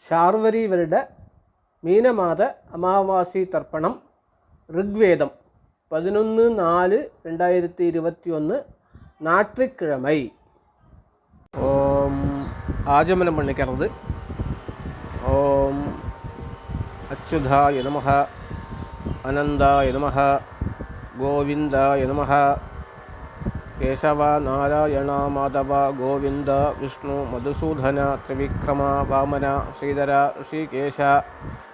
ஷார்வரி வருட மீனமாத அமாவாசை தர்ப்பணம் ரிக்வேதம் 11/4/2021 ஞாயிற்றுக்கிழமை. ஓம் ஆஜமனம் பண்ணிக்கிறது. ஓம் அச்சுதாய நமஹ, அனந்தாய நமஹ, கோவிந்தாய நமஹ, கேசவ நாராயண மாதவ கோவிந்த விஷ்ணு மதுசூதன திரிவிக்ரம வாமன ஸ்ரீதர ரிஷிகேஷ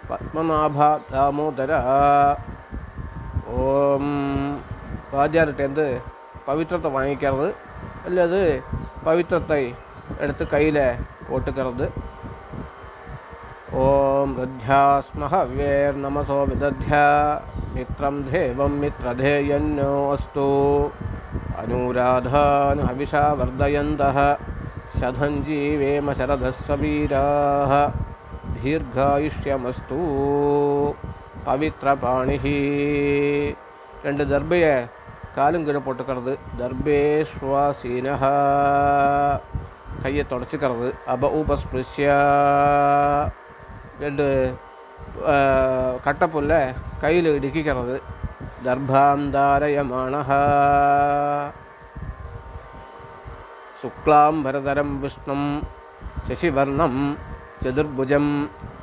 பத்மநாப தாமோதர. ஓம் வாத்தியார்கிட்டேருந்து பவித்திரத்தை வாங்கிக்கிறது அல்லது பவித்திரத்தை எடுத்து கையில் போட்டுக்கிறது. ஓம் ரத்யாஸ்மஹ வேர் நமசோ விதத்யா மித்ரம் தேவம் மித்ரதேயன்னோ அஸ்து அனுராதான் ஹவிஷா வர்தயந்தः சதஞ்சீவேம சரதஸ்ஸ வீராः தீர்காயுஷ்யமஸ்து. பவித்ரபாணிஹி. 2 தர்பையை காலுங்கீழே போட்டுக்கிறது. தர்பேஸ்வாசீனஹ. கையை தொடச்சிக்கிறது. அப உபஸ்பிருஷ்ய. 2 கட்டப்புல்ல கையில் இடுக்கிக்கிறது. தர்பாந்தாரயமானஹ. சுக்லாம்பரதரம் விஷ்ணும் சசிவர்ணம் சதுர்புஜம்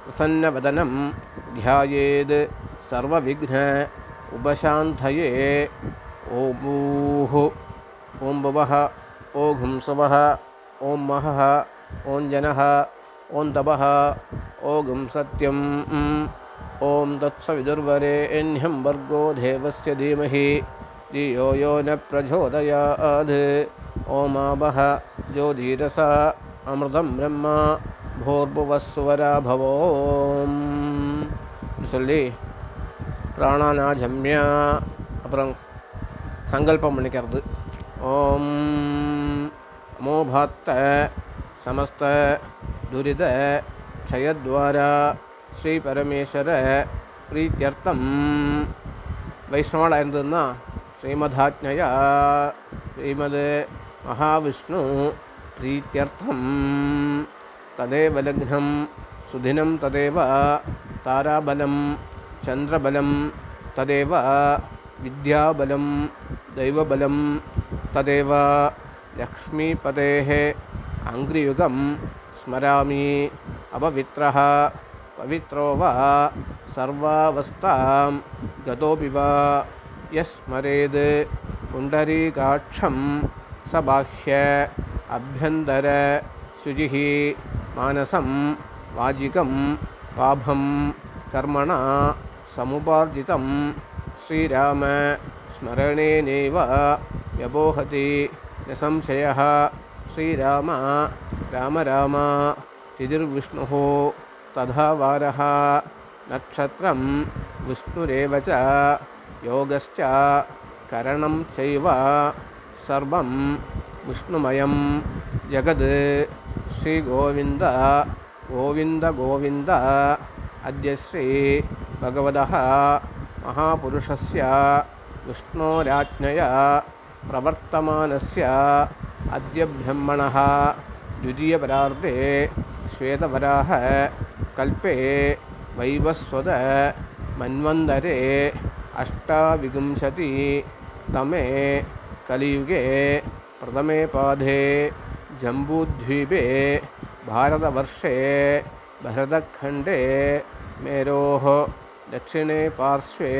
பிரசன்னவதனம் த்யாயேத் சர்வவிக்ன உபசாந்தயே. ஓம் ஊஹு ஓம் புவஹ ஓம் ஹும்சுவஹ ஓம் மஹஹ ஓம் ஜனஹ ஓம் தபஹ ஓம் சத்யம் ஓம் தத்சவிதுர்வரேண்யம் வர்கோ தேவஸ்ய தீமஹி धियो यो न प्रचोदयात्. ओमावह ज्योतिरस अमृतं ब्रह्म भूर्भुवस्सुवरा भवोम சொல்லி பிராணானாஜம்ய அப்புறம் சங்கல்பம் பண்ணிக்கிறது. ஓம் மோபாத்த சமஸ்த துரித க்ஷயத்வாரா ஸ்ரீ பரமேஸ்வர பிரீத்தியர்த்தம். வைஷ்ணவால் இருந்ததுன்னா ஸ்ரீமதாஜ்ஞயா ஸ்ரீமத் மகாவிஷ்ணு பிரீத்தியர்த்தம் ததேவ லக்னம் சுதினம் ததேவ தாராபலம் சந்திரபலம் ததேவ வித்யாபலம் தெய்வபலம் ததேவ லக்ஷ்மீபதேः அங்கிரியுகம் ஸ்மராமி. அபவித்ரः பவித்ரோ வா சர்வாவஸ்தாம் கதோபி வா யஸ்மரேத் புண்டரீகாட்சம் சபாஹ்ய அப்யந்தர சுஜிஹ மானசம் வாஜிகம் பாபம் கர்மணா சமுபார்ஜிதம் ஸ்ரீராம ஸ்மரணேனேவ யபோஹதி ந சம்சயः. ஸ்ரீராம ராம ராம திதிர்விஷ்ணுः ததா வாரः நக்ஷத்ரம் விஷ்ணுரேவ ச யோகஸ்ச கரணம் சைவ சர்வம் விஷ்ணுமயம் ஜகத். ஸ்ரீ கோவிந்த கோவிந்த கோவிந்த. அத்ய ஸ்ரீ பகவதः மகாபுருஷஸ்ய விஷ்ணோராஜ்ஞயா பிரவர்த்தமானஸ்ய அத்ய பிரம்மணः द्वितीयपरार्धे श्वेतवराह कल्पे वैवस्वत मन्वन्तरे अष्टाविंशति तमे कलियुगे प्रथमे पादे जम्बूद्वीपे भारतवर्षे भरतखण्डे मेरोः दक्षिणे पार्श्वे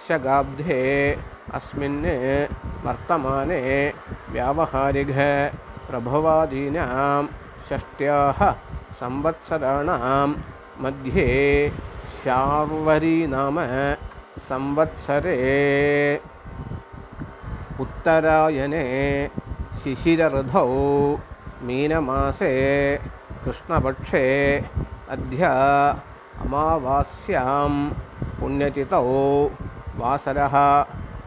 शगाब्धे अस्मिन् वर्तमाने व्यावहारिक प्रभवादीनां षष्ट्याः संवत्सराणां मध्ये शार्वरी नाम संवत्सरे उत्तरायणे शिशिरऋतौ मीनमासे कृष्णपक्षे अद्य अमावास्यां पुण्यतिथौ वासरः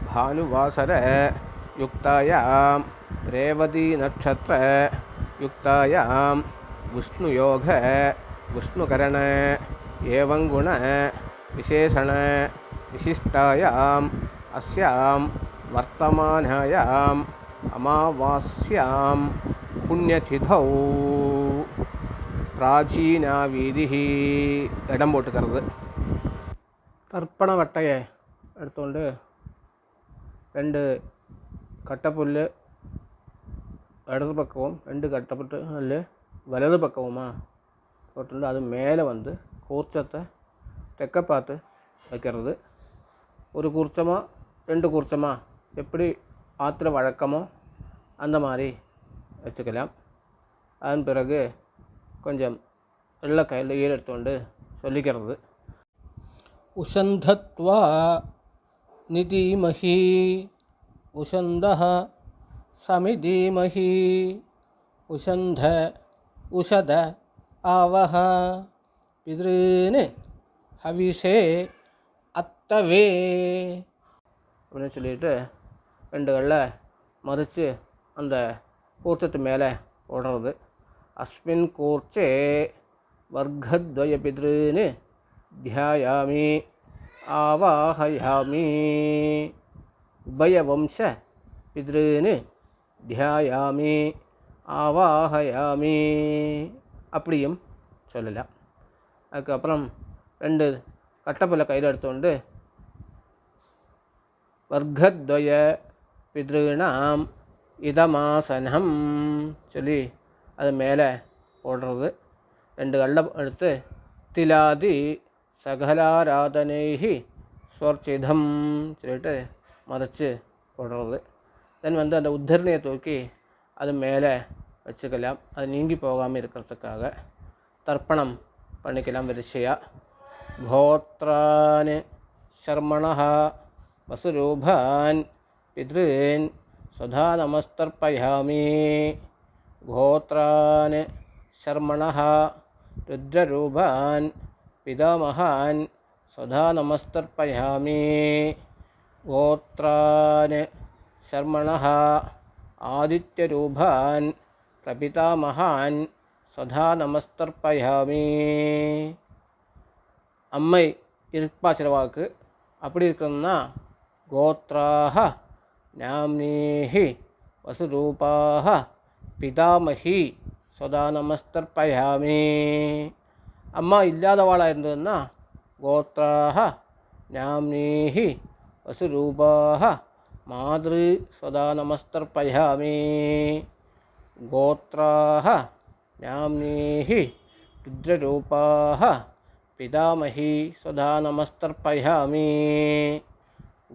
भानुवासर युक्तायां रेवती नक्षत्र युक्तायां विष्णुयोग विष्णुकरण एवं गुण विशेषण विशिष्टायाम् अस्यां वर्तमानायाम् अमावास्यां पुण्यतिथौ பிராச்சீனா வீதிஹி இடம் போட்டுக்கிறது. தர்ப்பண வட்டையை எடுத்துக்கொண்டு 2 கட்டைப்புல் இடது பக்கமும் 2 கட்டைப்புட்டு நெல் வலது பக்கமுமா போட்டு அது மேலே வந்து கூர்ச்சத்தை தெற்க பார்த்து வைக்கிறது. ஒரு கூர்ச்சமா 2 கூர்ச்சமா எப்படி ஆற்றுல வழக்கமோ அந்த மாதிரி வச்சுக்கலாம். அதன் பிறகு கொஞ்சம் வெள்ளை கையில் ஈர எடுத்துக்கொண்டு சொல்லிக்கிறது. உஷந்தத்வா நிதீமஹி உஷந்தஹ சமிதீமஹி உஷந்த உஷத ஆவஹ பித்ருன்னு ஹவிஷே அத்தவே அப்படின்னு சொல்லிட்டு 2 கல்லை மதித்து அந்த கூர்ச்சத்து மேலே போடுறது. அஸ்மின் கூர்ச்சே வர்க்கத்வய பித்ருன்னு தியாயாமி ஆவாஹயாமி உபயவம்ச பித்ருன்னு தியாயாமி ஆவாஹயாமி அப்படியும் சொல்லலாம். அதுக்கப்புறம் 2 கட்டைப்புல்லை கையில் எடுத்துக்கொண்டு வர்க்கத்வய பித்ருணாம் இதமாசனம் சொல்லி அது மேலே போடுறது. 2 கல்லை எடுத்து திலாதி சகலாராதனைஹி ஸ்வர்ச்சிதம் சொல்லிட்டு மறைச்சு போடுறது. தென் வந்து அந்த உத்தரணியை தூக்கி அது மேலே வச்சுக்கலாம். அது நீங்கி போகாமல் இருக்கிறதுக்காக தர்ப்பணம் பண்ணிக்கலாம். வரிசையாக கோத்ரான் சர்மணः வசுரூபான் பித்ருன் சுதா நமஸ்தர்ப்பயாமி கோத்ரான் சர்மணः ருத்ரரூபான் பிதாமகான் சுதா நமஸ்தர்ப்பயாமி கோத்ரான் சர்மணः ஆதித்யரூபான் பிரபிதாமகான் சுதா நமஸ்தர்ப்பயாமி. அம்மை இருப்பா சில வாக்கு அப்படி இருக்கணும்னா கோத்ராஹ நாம்னீஹி வசுரூபாஹ பிதாமஹி சுதா நமஸ்தர்ப்பயாமி. அம்மா இல்லாதவாளாக இருந்ததுன்னா கோத்ராஹ நாம்னீஹி வசுரூபாஹ மாத்ரு சுதா நமஸ்தர்ப்பயாமி. கோத்ராஹ நாம்னீஹி ருத்ரரூபாஹ பிதாமஹி சுதா நமஸ்தர்ப்பயாமி.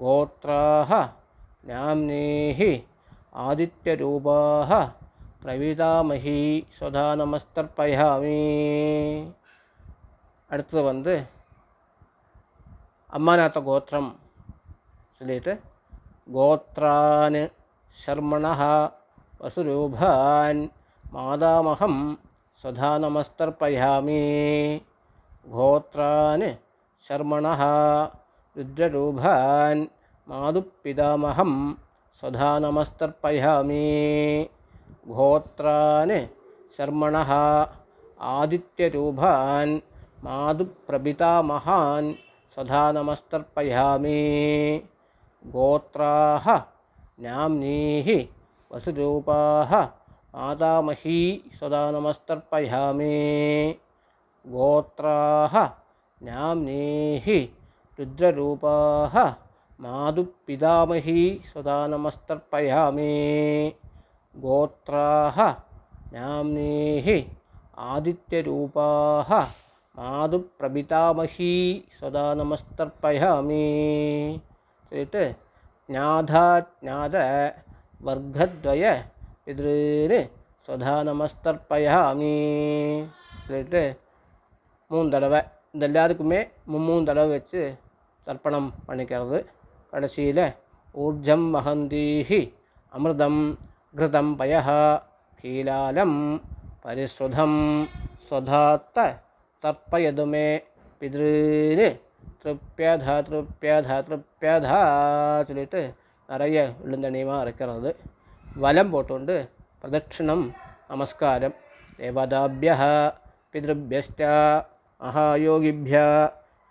கோத்ராஹ நாம்னீஹி ஆதித்யரூபாஹ பிரவிதாமஹி சுதா நமஸ்தர்ப்பயாமி. அடுத்தது வந்து அம்மாநாத்த கோத்திரம் சொல்லிட்டு கோத்ரான் சர்மணः வசுரூபான் மாதாமகம் சுதா நமஸ்தர்ப்பயாமி. கோத்ரான் சர்மணः ருத்ரரூபான் மாதுப்பிதாமகம் சுதா நமஸ்தர்ப்பயாமி. கோத்ரான் சர்மணः ஆதித்யரூபான் மாதுப்பிரபிதாமகான் சுதா நமஸ்தர்ப்பயாமி. கோத்ராஹ நாம்னீஹி வசுரூபாஹ மாதாமஹி சுதா நமஸ்தர்ப்பயாமி. கோத்ராஹ நாம்னீஹி ருத்ரரூபாஹ மாதுப்பிதாமஹி சுதா நமஸ்தர்ப்பயாமி. கோத்ராஹ நாம்னீஹி ஆதித்யரூபாஹ மாதுப்பிரபிதாமஹி சுதா நமஸ்தர்ப்பயாமி. சொல்லிட்டு ஞாத வர்க்கத்வய பித்ருன்னு சுதா நமஸ்தர்ப்பயாமி சொல்லிட்டு 3 தடவை இந்த எல்லாத்துக்குமே 3 தடவை வச்சு தர்ப்பணம் பண்ணிக்கிறது. கடைசியில் ஊர்ஜம் வஹந்தீஹி அமிர்தம் கிருதம் பயஹ கீலாலம் பரிஸ்ருதம் ஸ்வதாத்த தர்ப்பயதுமே பித்ருன்னு திருப்யதா சொல்லிட்டு நிறைய விழுந்தனியமாக இருக்கிறது. வலம் போட்டுண்டு பிரதட்சிணம் நமஸ்காரம். தேவதாபியः பித்ருभ्यश्च மகாயோகிभ्य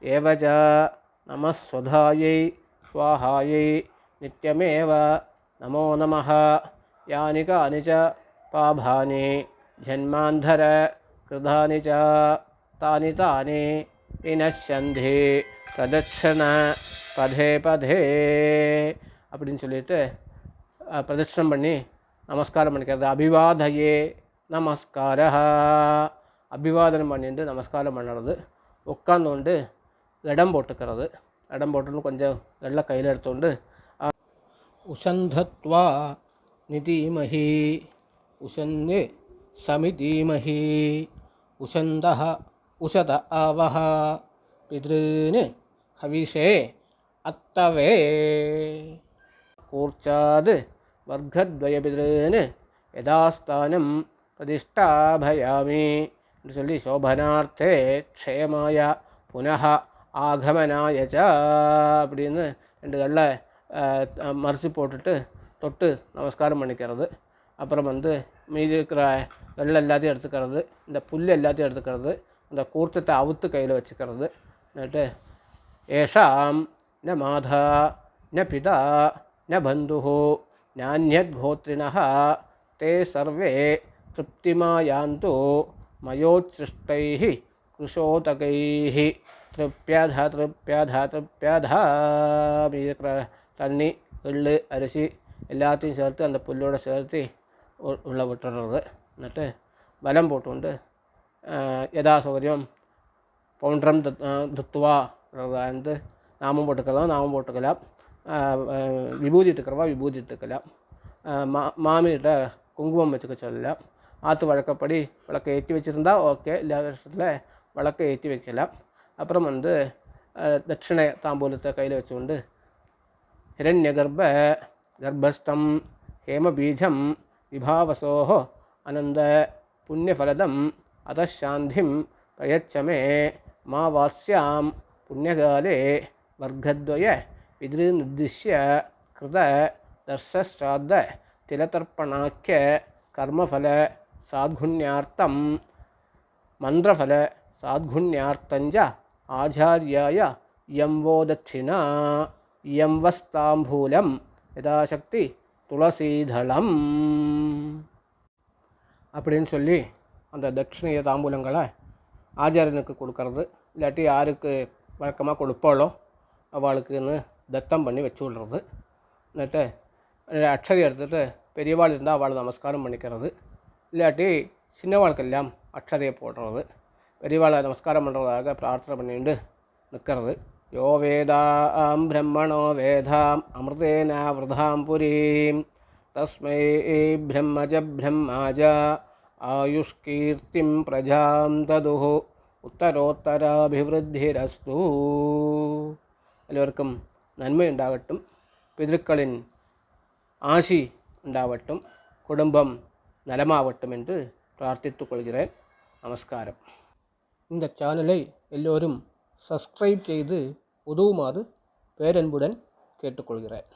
ஏவச நமஸ்வதாயை ஸ்வாஹாயை நித்யமேவ நமோ நமः. யானி கானி ச பாபானி ஜன்மாந்தர கிருதானி ச தானி தானி வினஷ்யந்தி பிரதட்சண பதே பதே அப்படின்னு சொல்லிட்டு பிரதட்சணம் பண்ணி நமஸ்காரம் பண்ணிக்கிறது. அபிவாதயே நமஸ்கார, அபிவாதனம் பண்ணிட்டு நமஸ்காரம் பண்ணுறது. உட்காந்து இடம் போட்டுக்கிறது. இடம் போட்டுன்னு கொஞ்சம் வெள்ளை கையில் எடுத்துകൊണ്ട് உசந்தத்வா நிதீமஹி உசந்தே சமிதீமஹி உசந்தஹ உசத ஆவஹ பித்ருன்னு ஹவிஷே அத்தவே கூர்ச்சாது வர்க்கத்வய பித்ருன்னு யதாஸ்தானம் பிரதிஷ்டாபயாமி என்று சொல்லி சோபனார்த்தே க்ஷேமாய புனः ஆகமனாய ச அப்படின்னு 2 கல்ல மரிச்சு போட்டுட்டு தொட்டு நமஸ்காரம் பண்ணிக்கிறது. அப்புறம் மீதி இருக்கிற வெள்ளை எல்லாத்தையும் எடுத்துக்கிறது, இந்த புல் எல்லாத்தையும் எடுத்துக்கிறது, இந்த கூர்ச்சத்தை அவுத்து கையில் வச்சுக்கிறது. എന്നിട്ട് ஏஷாம் ந மாதா ந பிதா ந பந்துः நான்யத்கோத்ரிணः தே சர்வே திருப்திமாயாந்து மயோத்சிஷ்டைः கிருஷோதகைः திருப்யத திருப்யத திருப்யத. இருக்கிற தண்ணி எள்ளு அரிசி எல்லாத்தையும் சேர்த்து அந்த புல்லோடு சேர்த்து உள்ள விட்டுறது. എന്നിട്ട് பலம் போட்டுകൊണ്ട് யதா சௌகரியம் பவுண்டரம் துத்துவா நாமம் போட்டுக்கலாம், நாமம் போட்டுக்கலாம், விபூதி இட்டுக்கிறவா விபூதி இட்டுக்கலாம், மாமிகிட்ட குங்குமம் வச்சுக்க சொல்லலாம். ஆற்று வழக்கப்படி விளக்கை ஏற்றி வச்சுருந்தா ஓகே, இல்லாத வருஷத்தில் விளக்கை ஏற்றி வைக்கலாம். அப்புறம் தட்சிணை தாம்பூலத்தை கையில் வச்சுக்கொண்டு ஹிரண்யகர்ப்ப கர்ப்பஸ்தம் ஹேமபீஜம் விபாவசோஹ அனந்த புண்ணியஃபலதம் அதசாந்திம் பிரயச்சமே மா வாஸ்யாம் புண்ணியகாலே வர்க்கத்வய பித்ருநிர்திஷ்ய கிருத தர்சஸ்ராத்த திலதர்ப்பணாக்கிய கர்மஃபல சாத்குண்யார்த்தம் மந்திரஃபல சாத்குண்யார்த்தஞ்ச ஆச்சார்யாய யம் வோ தட்சிணா யம் வஸ்தாம்பூலம் யதாசக்தி துளசீதளம் அப்படின்னு சொல்லி அந்த தட்சிணைய தாம்பூலங்களை ஆச்சாரியனுக்கு கொடுக்கறது. இல்லாட்டி யாருக்கு வழக்கமாக கொடுப்பாளோ அவளுக்குன்னு தத்தம் பண்ணி வச்சு விடுறது. എന്നിട്ട് அக்ஷதை எடுத்துகிட்டு பெரியவாள் இருந்தால் அவளை நமஸ்காரம் பண்ணிக்கிறது. இல்லாட்டி சின்னவாளுக்கெல்லாம் அக்ஷதையை போடுறது. பெரியவாளை நமஸ்காரம் பண்ணுறதாக பிரார்த்தனை பண்ணிட்டு நிற்கிறது. யோ வேதாம் பிரம்மணோ வேதாம் அமிர்தேன விரதாம் புரீம் தஸ்மை பிரம்மஜ பிரம்மாஜ ஆயுஷ்கீர்த்திம் பிரஜாம் ததுஹு உத்தரோத்தராபிவிருத்திரஸ்து. எல்லோருக்கும் நன்மை உண்டாகட்டும், பிதற்களின் ஆசி உண்டாகட்டும், குடும்பம் நலமாகட்டும் என்று பிரார்த்தித்துக் கொள்கிறேன். நமஸ்காரம். இந்த சேனலை எல்லோரும் சப்ஸ்கிரைப் செய்து உதவுமாறு பேரன்புடன் கேட்டுக்கொள்கிறேன்.